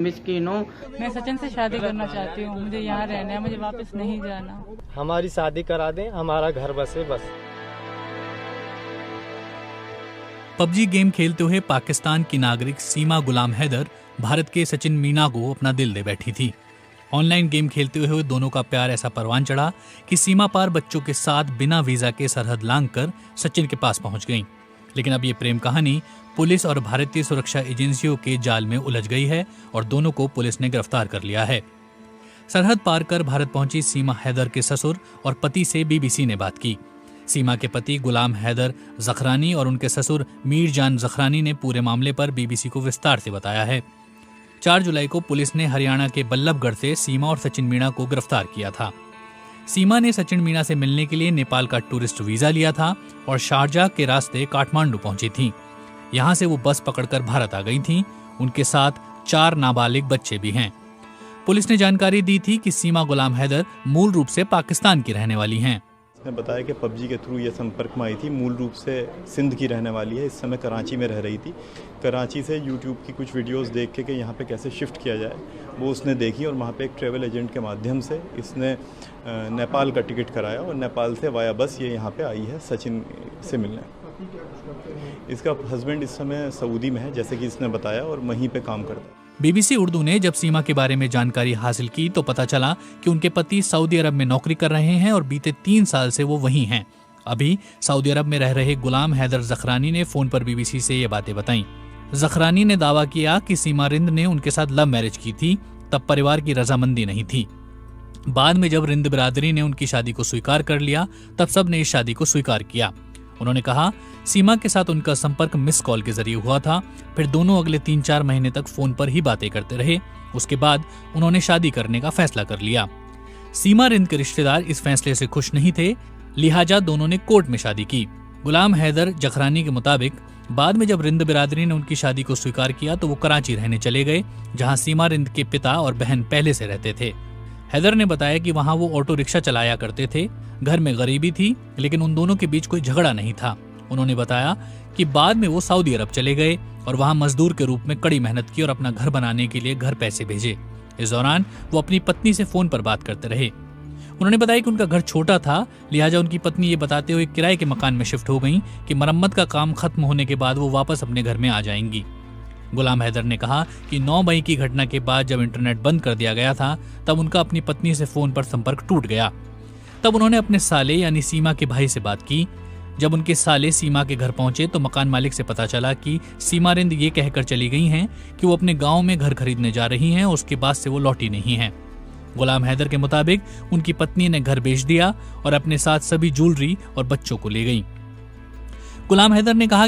मिस्किन हूँ। मैं सचिन से शादी करना चाहती हूँ। मुझे यहाँ रहना है, मुझे वापस नहीं जाना। हमारी शादी करा दें, हमारा घर बसे बस। पबजी गेम खेलते हुए पाकिस्तान की नागरिक सीमा गुलाम हैदर भारत के सचिन मीना को अपना दिल दे बैठी थी। ऑनलाइन गेम खेलते हुए दोनों का प्यार ऐसा परवान चढ़ा कि सीमा पार बच्चों के साथ बिना वीजा के सरहद लांघकर सचिन के पास पहुंच गईं। लेकिन अब ये प्रेम कहानी पुलिस और भारतीय सुरक्षा एजेंसियों के जाल में उलझ गई है और दोनों को पुलिस ने गिरफ्तार कर लिया है। सरहद पार कर भारत पहुंची सीमा हैदर के ससुर और पति से बीबीसी ने बात की। सीमा के पति गुलाम हैदर जखरानी और उनके ससुर मीर जान जखरानी ने पूरे मामले पर बीबीसी को विस्तार से बताया है। 4 जुलाई को पुलिस ने हरियाणा के बल्लभगढ़ से सीमा और सचिन मीणा को गिरफ्तार किया था। सीमा ने सचिन मीणा से मिलने के लिए नेपाल का टूरिस्ट वीजा लिया था और शारजाह के रास्ते काठमांडू पहुंची थी। यहां से वो बस पकड़कर भारत आ गई थीं। उनके साथ 4 नाबालिग बच्चे भी हैं। पुलिस ने जानकारी दी थी कि सीमा गुलाम हैदर मूल रूप से पाकिस्तान की रहने वाली हैं। उसने बताया कि पबजी के थ्रू ये संपर्क में आई थी। मूल रूप से सिंध की रहने वाली है। इस समय कराची में रह रही थी। कराची से यूट्यूब की कुछ वीडियोस देख के कि यहाँ पे कैसे शिफ्ट किया जाए वो उसने देखी और वहाँ पे एक ट्रैवल एजेंट के माध्यम से इसने नेपाल का टिकट कराया और नेपाल से वाया बस ये यहाँ पे आई है सचिन से मिलने। इसका हस्बैंड इस समय सऊदी में है जैसे कि इसने बताया और वहीं पे काम करता है। बीबीसी उर्दू ने जब सीमा के बारे में जानकारी हासिल की तो पता चला कि उनके पति सऊदी अरब में नौकरी कर रहे हैं और बीते 3 साल से वो वहीं हैं। अभी सऊदी अरब में रह रहे गुलाम हैदर जखरानी ने फोन पर बीबीसी से ये बातें बताईं। जखरानी ने दावा किया कि सीमा रिंद ने उनके साथ लव मैरिज की थी, तब परिवार की रजामंदी नहीं थी। बाद में जब रिंद बिरादरी ने उनकी शादी को स्वीकार कर लिया तब सब ने इस शादी को स्वीकार किया। उन्होंने कहा सीमा के साथ उनका संपर्क मिस कॉल के जरिए हुआ था। फिर दोनों अगले 3-4 महीने तक फोन पर ही बातें करते रहे। उसके बाद उन्होंने शादी करने का फैसला कर लिया। सीमा रिंद के रिश्तेदार इस फैसले से खुश नहीं थे, लिहाजा दोनों ने कोर्ट में शादी की। गुलाम हैदर जखरानी के मुताबिक बाद में जब रिंद बिरादरी ने उनकी शादी को स्वीकार किया तो वो कराची रहने चले गए, जहां सीमा रिंद के पिता और बहन पहले से रहते थे। हैदर ने बताया कि वहां वो ऑटो रिक्शा चलाया करते थे। घर में गरीबी थी लेकिन उन दोनों के बीच कोई झगड़ा नहीं था। उन्होंने बताया कि बाद में वो सऊदी अरब चले गए और वहां मजदूर के रूप में कड़ी मेहनत की और अपना घर बनाने के लिए घर पैसे भेजे। इस दौरान वो अपनी पत्नी से फोन पर बात करते रहे। उन्होंने बताया कि उनका घर छोटा था, लिहाजा उनकी पत्नी ये बताते हुए किराए के मकान में शिफ्ट हो गईं कि मरम्मत का काम खत्म होने के बाद वो वापस अपने घर में आ जाएंगी। गुलाम हैदर ने कहा कि 9 मई की घटना के बाद जब इंटरनेट बंद कर दिया गया था तब उनका अपनी पत्नी से फोन पर संपर्क टूट गया। तब उन्होंने अपने साले यानी सीमा के भाई से बात की। जब उनके साले सीमा के घर पहुंचे तो मकान मालिक से पता चला कि सीमा रिंद ये कहकर चली गई हैं कि वो अपने गांव में घर खरीदने जा रही हैं और उसके बाद से वो लौटी नहीं हैं। गुलाम हैदर के मुताबिक उनकी पत्नी ने घर बेच दिया और अपने साथ सभी ज्वेलरी और बच्चों को ले गई। गुलाम हैदर ने कहा